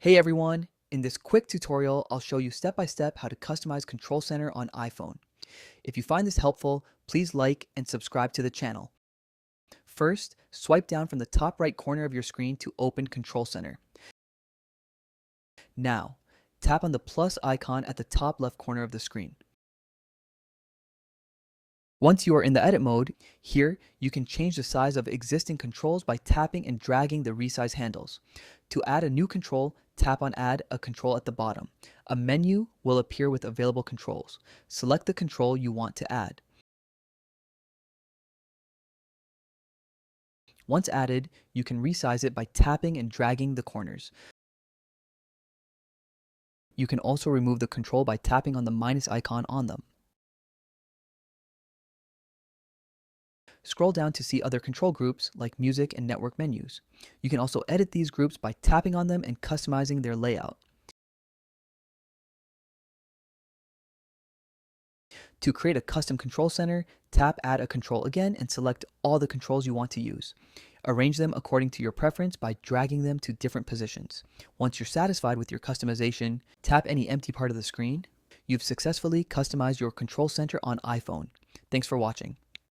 Hey everyone! In this quick tutorial, I'll show you step by step how to customize Control Center on iPhone. If you find this helpful, please like and subscribe to the channel. First, swipe down from the top right corner of your screen to open Control Center. Now, tap on the plus icon at the top left corner of the screen. Once you are in the edit mode, here you can change the size of existing controls by tapping and dragging the resize handles. To add a new control, tap on Add a Control at the bottom. A menu will appear with available controls. Select the control you want to add. Once added, you can resize it by tapping and dragging the corners. You can also remove the control by tapping on the minus icon on them. Scroll down to see other control groups like music and network menus. You can also edit these groups by tapping on them and customizing their layout. To create a custom control center, tap Add a Control again and select all the controls you want to use. Arrange them according to your preference by dragging them to different positions. Once you're satisfied with your customization, tap any empty part of the screen. You've successfully customized your control center on iPhone. Thanks for watching.